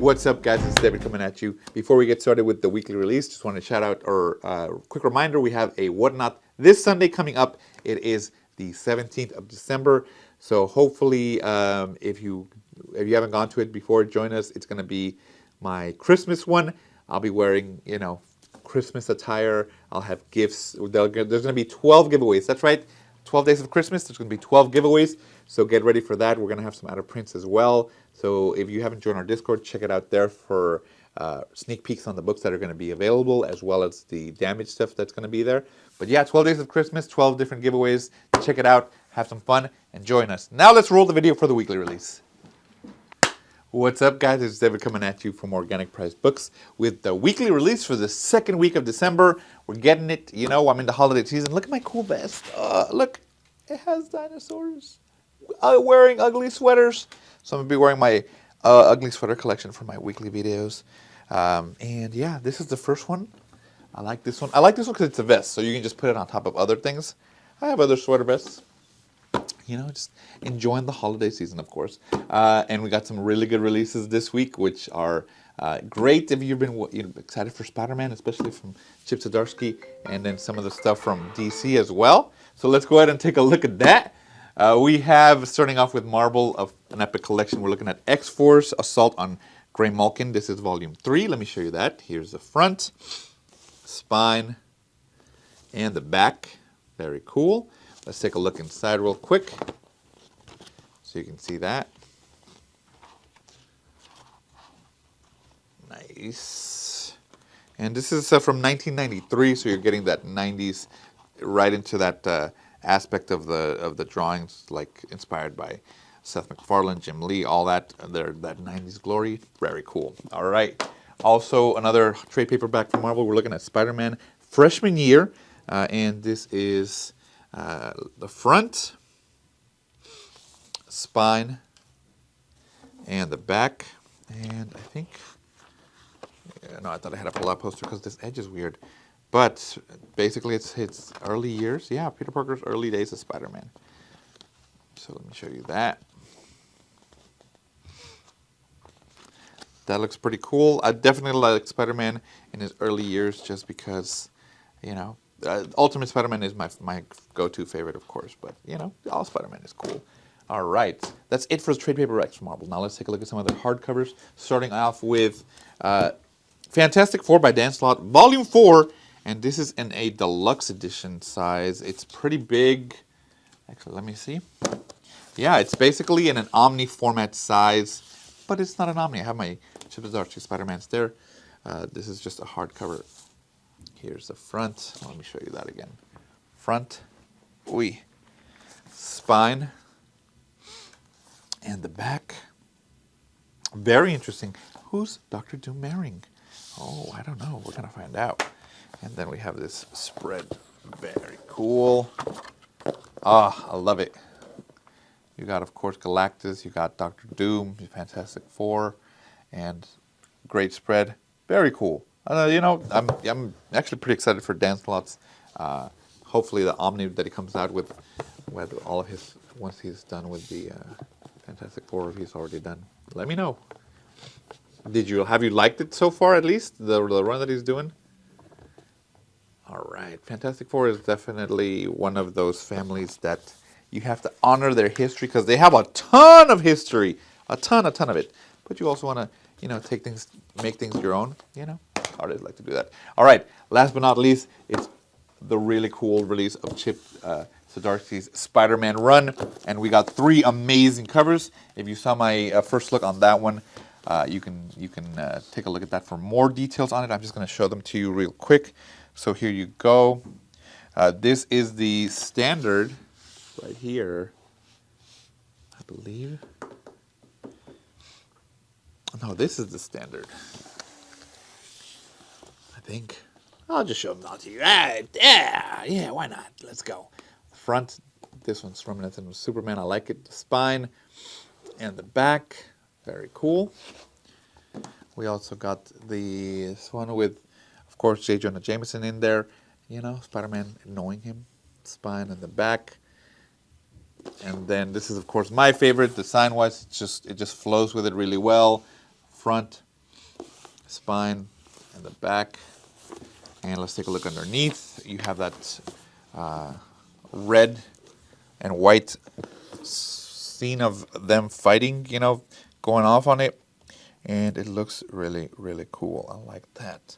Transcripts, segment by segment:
What's up, guys? It's David coming at you. Before we get started with the weekly release, just want to shout out, or quick reminder, we have a Whatnot this Sunday coming up. It is the 17th of December. So hopefully, if you haven't gone to it before, join us. It's going to be my Christmas one. I'll be wearing, Christmas attire. I'll have gifts. There's going to be 12 giveaways. That's right. 12 days of Christmas. There's going to be 12 giveaways. So get ready for that. We're going to have some out of prints as well. So if you haven't joined our Discord, check it out there for sneak peeks on the books that are going to be available, as well as the damaged stuff that's going to be there. But yeah, 12 days of Christmas, 12 different giveaways. Check it out. Have some fun and join us. Now let's roll the video for the weekly release. What's up, guys? It's David coming at you from Organic Priced Books with the weekly release for the second week of December. We're getting it. I'm in the holiday season. Look at my cool vest. Look, it has dinosaurs. Wearing ugly sweaters. So I'm going to be wearing my ugly sweater collection for my weekly videos. And yeah, this is the first one. I like this one. I like this one because it's a vest, so you can just put it on top of other things. I have other sweater vests. Just enjoying the holiday season, of course. And we got some really good releases this week, which are great if you've been excited for Spider-Man, especially from Chip Zdarsky, and then some of the stuff from DC as well. So let's go ahead and take a look at that. We have, starting off with Marvel, of an epic collection. We're looking at X-Force, Assault on Grey Malkin. This is volume 3. Let me show you that. Here's the front, spine, and the back. Very cool. Let's take a look inside real quick so you can see that. Nice. And this is from 1993, so you're getting that 90s right into that aspect of the drawings, like inspired by Seth MacFarlane, Jim Lee, all that, that 90s glory. Very cool. All right. Also, another trade paperback from Marvel. We're looking at Spider-Man Freshman Year, and this is the front, spine, and the back. And I think, I thought I had a pull-out poster because this edge is weird. But basically, it's his early years. Yeah, Peter Parker's early days as Spider-Man. So let me show you that. That looks pretty cool. I definitely like Spider-Man in his early years just because, Ultimate Spider-Man is my go-to favorite, of course. But, all Spider-Man is cool. All right. That's it for the trade paperbacks from Marvel. Now let's take a look at some of the hardcovers. Starting off with Fantastic Four by Dan Slott, Volume 4. And this is in a deluxe edition size. It's pretty big. Actually, let me see. Yeah, it's basically in an Omni format size, but it's not an Omni. I have my Chip Zdarsky Spider-Mans there. This is just a hardcover. Here's the front. Let me show you that again. Front, spine, and the back. Very interesting. Who's Dr. Doom marrying? Oh, I don't know. We're going to find out. And then we have this spread. Very cool. I love it. You got, of course, Galactus. You got Dr. Doom, Fantastic Four, and great spread. Very cool. I'm actually pretty excited for Dan Slott's. Hopefully, the Omni that he comes out with all of his, once he's done with the Fantastic Four, if he's already done. Let me know. Have you liked it so far? At least the run that he's doing. All right, Fantastic Four is definitely one of those families that you have to honor their history because they have a ton of history, a ton of it. But you also want to, take things, make things your own. Artists like to do that. All right, last but not least, it's the really cool release of Chip Zdarsky's Spider-Man run, and we got 3 amazing covers. If you saw my first look on that one, you can take a look at that for more details on it. I'm just going to show them to you real quick. So here you go. This is the standard right here, I believe. No, this is the standard. I think. I'll just show them all to you. Yeah, why not? Let's go. Front, this one's reminiscent of Superman. I like it. The spine and the back, very cool. We also got this one with, of course, J. Jonah Jameson in there. Spider-Man knowing him. Spine and the back. And then this is, of course, my favorite design-wise. It just flows with it really well. Front, spine and the back. And let's take a look underneath. You have that red and white scene of them fighting, you know, going off on it. And it looks really, really cool. I like that.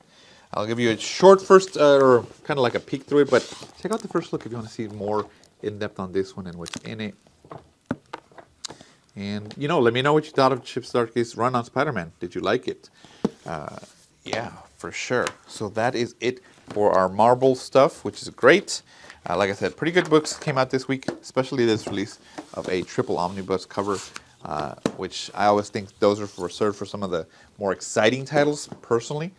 I'll give you a short first, or kind of like a peek through it, but check out the first look if you want to see more in depth on this one and what's in it. And, you know, let me know what you thought of Chip Zdarsky's run on Spider-Man. Did you like it? Yeah, for sure. So that is it for our Marvel stuff, which is great. Like I said, pretty good books came out this week, especially this release of a triple omnibus cover, which I always think those are reserved for some of the more exciting titles, personally.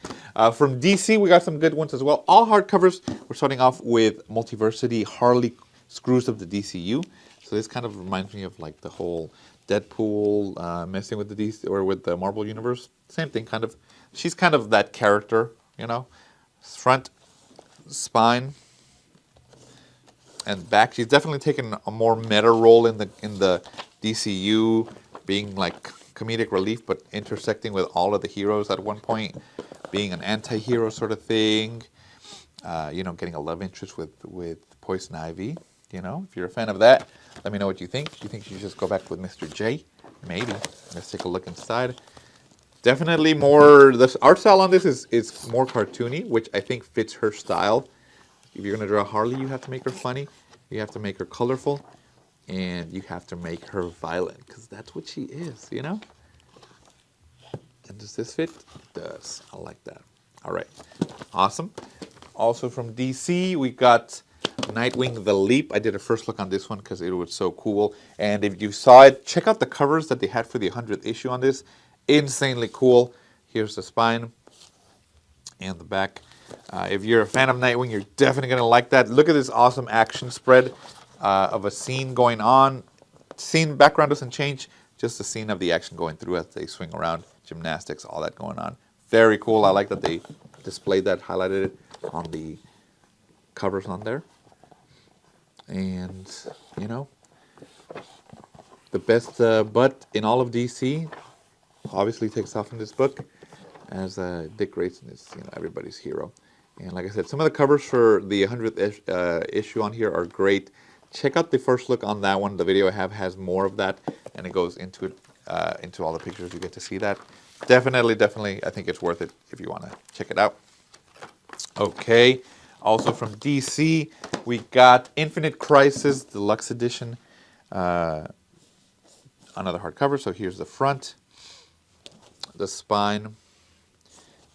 From DC, we got some good ones as well. All hardcovers. We're starting off with Multiversity Harley Screws of the DCU. So this kind of reminds me of like the whole Deadpool messing with the DC or with the Marvel Universe. Same thing, kind of. She's kind of that character, you know. Front, spine, and back. She's definitely taken a more meta role in the DCU, being like comedic relief, but intersecting with all of the heroes at one point, being an anti-hero sort of thing. You know, getting a love interest with Poison Ivy. You know, if you're a fan of that, let me know what you think. Do you think you should just go back with Mr. J? Maybe. Let's take a look inside. Definitely more, the art style on this is more cartoony, which I think fits her style. If you're going to draw Harley, you have to make her funny, you have to make her colorful, and you have to make her violent, because that's what she is, you know? And does this fit? It does. I like that. All right. Awesome. Also from DC, we got Nightwing The Leap. I did a first look on this one because it was so cool. And if you saw it, check out the covers that they had for the 100th issue on this. Insanely cool. Here's the spine and the back. If you're a fan of Nightwing, you're definitely going to like that. Look at this awesome action spread of a scene going on. Scene background doesn't change, just the scene of the action going through as they swing around, gymnastics, all that going on. Very cool. I like that they displayed that, highlighted it on the covers on there. And, you know, the best butt in all of DC obviously takes off in this book, as Dick Grayson is, you know, everybody's hero. And like I said, some of the covers for the 100th issue on here are great. Check out the first look on that one. The video I have has more of that, and it goes into it, into all the pictures. You get to see that. Definitely, I think it's worth it if you want to check it out. Okay. Also from DC, we got Infinite Crisis Deluxe Edition. Another hardcover. So here's the front, the spine,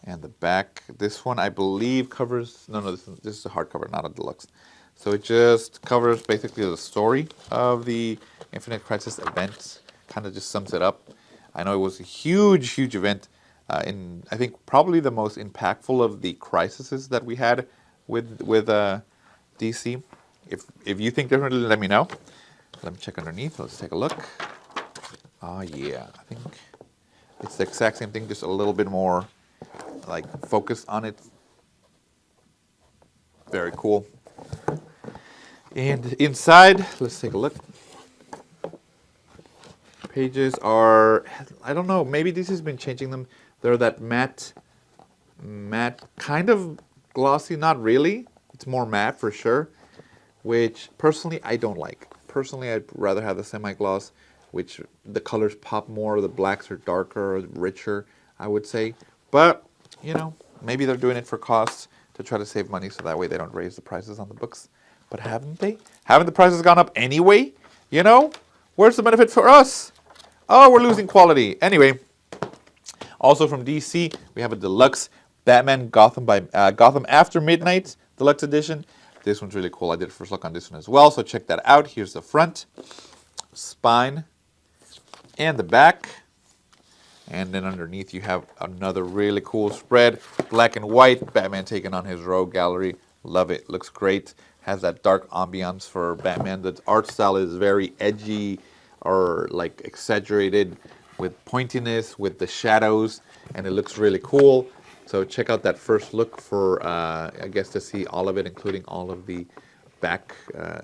and the back. This one, I believe, covers... No, this is a hardcover, not a deluxe. So it just covers basically the story of the Infinite Crisis event. Kind of just sums it up. I know it was a huge event. I think probably the most impactful of the crises that we had with DC. If you think differently, let me know. Let me check underneath. Let's take a look. Oh yeah, I think it's the exact same thing, just a little bit more like focused on it. Very cool. And inside, let's take a look. Pages are, I don't know, maybe this has been changing them. They're that matte, kind of glossy, not really. It's more matte for sure, which personally I don't like. Personally, I'd rather have the semi-gloss, which the colors pop more, the blacks are darker, richer, I would say. But, you know, maybe they're doing it for costs to try to save money so that way they don't raise the prices on the books. But haven't they? Haven't the prices gone up anyway? You know? Where's the benefit for us? Oh, we're losing quality. Anyway, also from DC, we have a deluxe Batman Gotham After Midnight Deluxe Edition. This one's really cool. I did a first look on this one as well, so check that out. Here's the front, spine, and the back. And then underneath you have another really cool spread. Black and white, Batman taking on his rogue gallery. Love it. Looks great. Has that dark ambiance for Batman. The art style is very edgy or like exaggerated with pointiness, with the shadows, and it looks really cool. So check out that first look for, I guess, to see all of it, including all of the back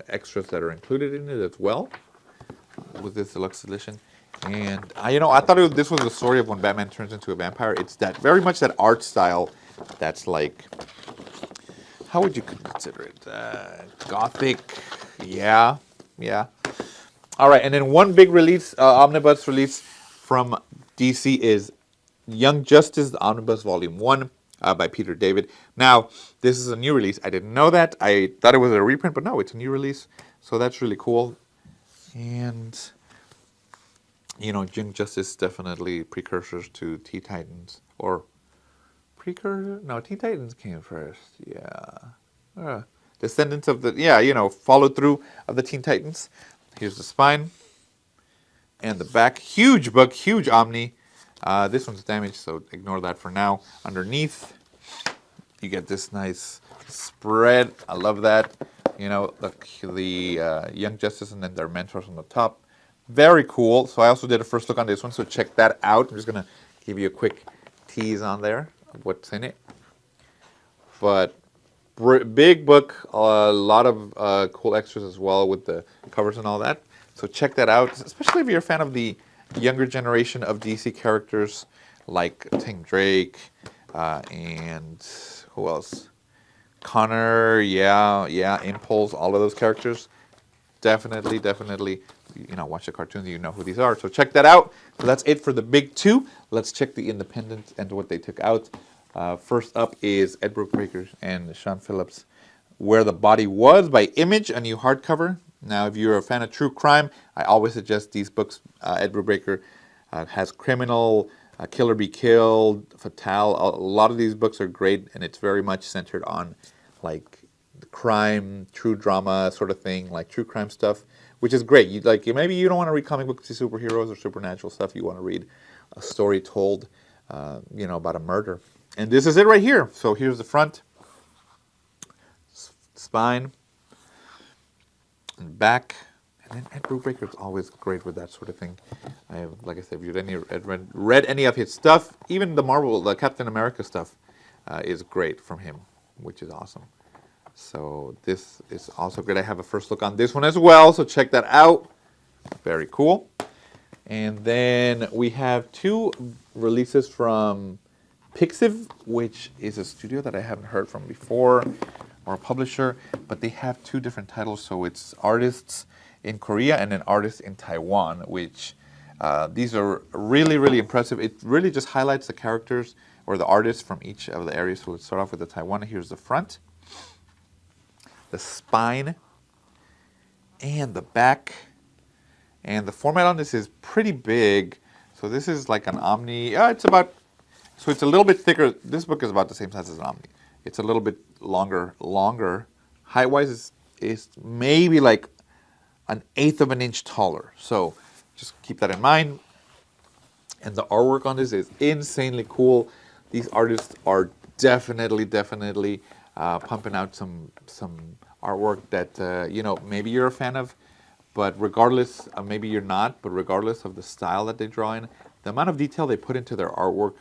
extras that are included in it as well with this deluxe edition. And I thought this was the story of when Batman turns into a vampire. It's that very much that art style that's like, how would you consider it? Gothic, yeah, yeah. All right, and then one big release, omnibus release from DC is Young Justice, the Omnibus Volume 1 by Peter David. Now, this is a new release. I didn't know that. I thought it was a reprint, but no, it's a new release. So that's really cool. And, Young Justice definitely precursors to Teen Titans. Or precursor? No, Teen Titans came first. Yeah. Descendants of the, follow through of the Teen Titans. Here's the spine. And the back. Huge book, huge Omni. This one's damaged, so ignore that for now. Underneath, you get this nice spread. I love that. The Young Justice and then their mentors on the top. Very cool. So I also did a first look on this one, so check that out. I'm just going to give you a quick tease on there of what's in it. But big book, a lot of cool extras as well with the covers and all that. So check that out, especially if you're a fan of the younger generation of DC characters like Tim Drake and who else? Connor, Impulse, all of those characters. Definitely, watch the cartoons, you know who these are. So check that out. So that's it for the big two. Let's check the independents and what they took out. First up is Ed Brubaker and Sean Phillips' Where the Body Was by Image, a new hardcover. Now, if you're a fan of true crime, I always suggest these books. Ed Brubaker has Criminal, Killer Be Killed, Fatale. A lot of these books are great, and it's very much centered on like crime, true drama sort of thing, like true crime stuff, which is great. Maybe you don't want to read comic books, superheroes or supernatural stuff. You want to read a story told, about a murder. And this is it right here. So here's the front, spine, and back. And then Ed Brubaker is always great with that sort of thing. I have, like I said, if you've read any of his stuff, even the Captain America stuff is great from him, which is awesome. So this is also great. I have a first look on this one as well, so check that out. Very cool. And then we have two releases from Pixiv, which is a studio that I haven't heard from before, or a publisher, but they have two different titles. So it's Artists in Korea and an Artist in Taiwan, which these are really, really impressive. It really just highlights the characters or the artists from each of the areas. So let's start off with the Taiwan. Here's the front, the spine, and the back. And the format on this is pretty big. So this is like an Omni. So it's a little bit thicker. This book is about the same size as an Omni. It's a little bit longer. Height-wise, is maybe like an eighth of an inch taller. So just keep that in mind. And the artwork on this is insanely cool. These artists are definitely pumping out some artwork that maybe you're a fan of, but regardless, maybe you're not. But regardless of the style that they draw in, the amount of detail they put into their artwork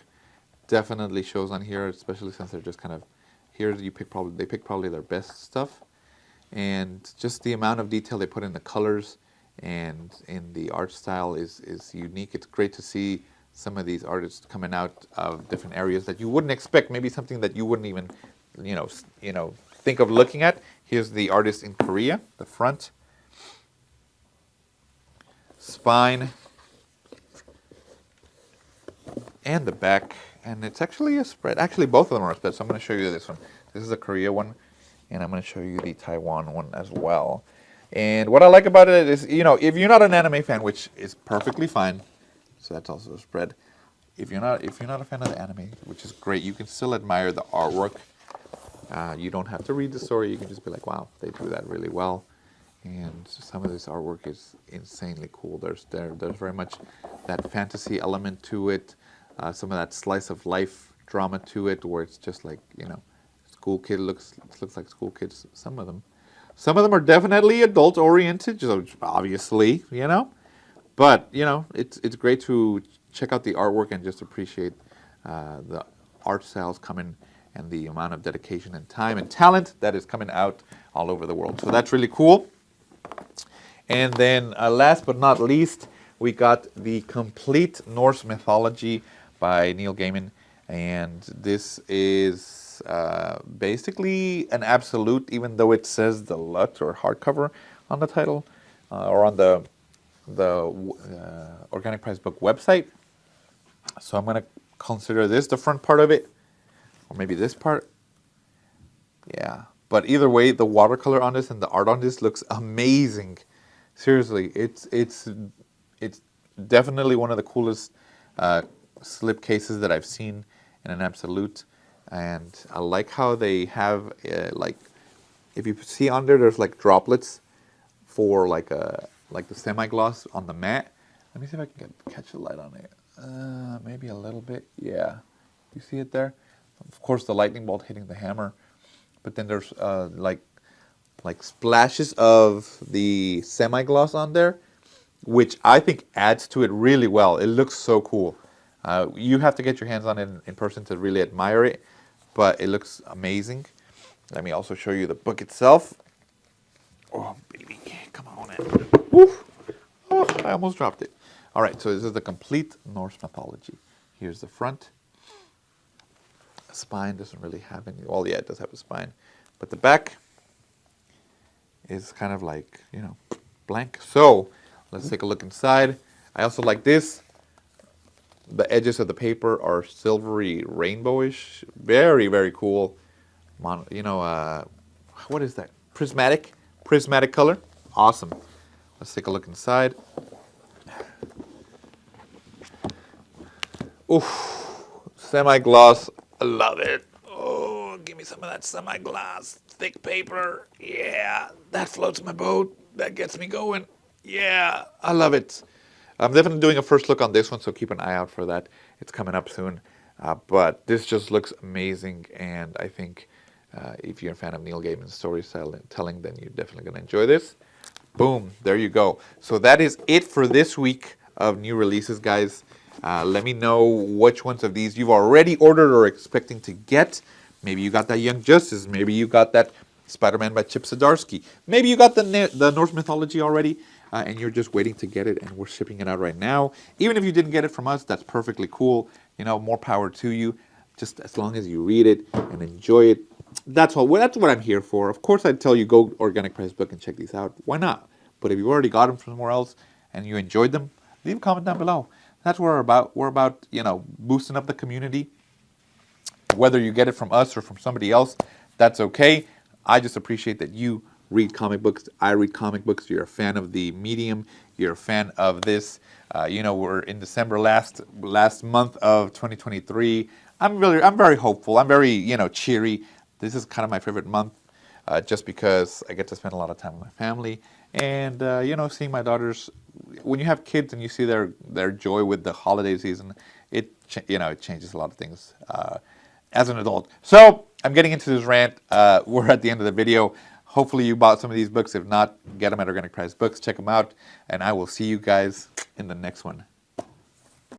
definitely shows on here, especially since they're just kind of here. They pick probably their best stuff, and just the amount of detail they put in the colors and in the art style is unique. It's great to see some of these artists coming out of different areas that you wouldn't expect. Maybe something that you wouldn't even think of looking at. Here's the artist in Korea, the front, spine, and the back. And it's actually a spread. Actually, both of them are a spread, so I'm going to show you this one. This is the Korea one, and I'm going to show you the Taiwan one as well. And what I like about it is, if you're not an anime fan, which is perfectly fine, so that's also a spread. If you're not a fan of the anime, which is great, you can still admire the artwork. You don't have to read the story. You can just be like, wow, they do that really well. And some of this artwork is insanely cool. There's very much that fantasy element to it. Some of that slice of life drama to it, where it's just like school kid looks like school kids. Some of them are definitely adult oriented, obviously, But it's great to check out the artwork and just appreciate the art styles coming and the amount of dedication and time and talent that is coming out all over the world. So that's really cool. And then last but not least, we got the Complete Norse Mythology by Neil Gaiman, and this is basically an absolute, even though it says deluxe or hardcover on the title or on the Organic Price Book website. So I'm going to consider this the front part of it, or maybe this part. Yeah, but either way, the watercolor on this and the art on this looks amazing. Seriously, it's definitely one of the coolest slip cases that I've seen in an absolute, and I like how they have like, if you see under, there's like droplets for like the semi-gloss on the mat. Let me see if I can catch the light on it. Maybe a little bit. Yeah, you see it there. Of course, the lightning bolt hitting the hammer, but then there's like splashes of the semi-gloss on there, which I think adds to it really well. It looks so cool. You have to get your hands on it in person to really admire it, but it looks amazing. Let me also show you the book itself. Oh, baby, come on in. Woof. Oh, I almost dropped it. All right, so this is the Complete Norse Mythology. Here's the front. The spine doesn't really have any, well, yeah, it does have a spine, but the back is kind of like, you know, blank. So let's take a look inside. I also like this. The edges of the paper are silvery rainbowish. Very, very cool. You know, what is that? Prismatic color. Awesome. Let's take a look inside. Oof. Semi-gloss. I love it. Oh, give me some of that semi-gloss. Thick paper. Yeah, that floats my boat. That gets me going. Yeah, I love it. I'm definitely doing a first look on this one, so keep an eye out for that. It's coming up soon. But this just looks amazing, and I think if you're a fan of Neil Gaiman's storytelling, then you're definitely going to enjoy this. Boom, there you go. So that is it for this week of new releases, guys. Let me know which ones of these you've already ordered or expecting to get. Maybe you got that Young Justice. Maybe you got that Spider-Man by Chip Zdarsky. Maybe you got the Norse Mythology already, and you're just waiting to get it, and we're shipping it out right now. Even if you didn't get it from us, that's perfectly cool. You know, more power to you. Just as long as you read it and enjoy it. That's all. Well, that's what I'm here for. Of course, I'd tell you go Organic Price Book and check these out. Why not? But if you already got them from somewhere else and you enjoyed them, leave a comment down below. That's what we're about. We're about, you know, boosting up the community. Whether you get it from us or from somebody else, that's okay. I just appreciate that you read comic books. I read comic books. You're a fan of the medium. You're a fan of this. You know, we're in December, last month of 2023. I'm very hopeful. I'm very, you know, cheery. This is kind of my favorite month, just because I get to spend a lot of time with my family, and you know, seeing my daughters. When you have kids and you see their joy with the holiday season, it changes a lot of things as an adult. So I'm getting into this rant. We're at the end of the video. Hopefully you bought some of these books. If not, get them at Organic Price Books. Check them out, and I will see you guys in the next one.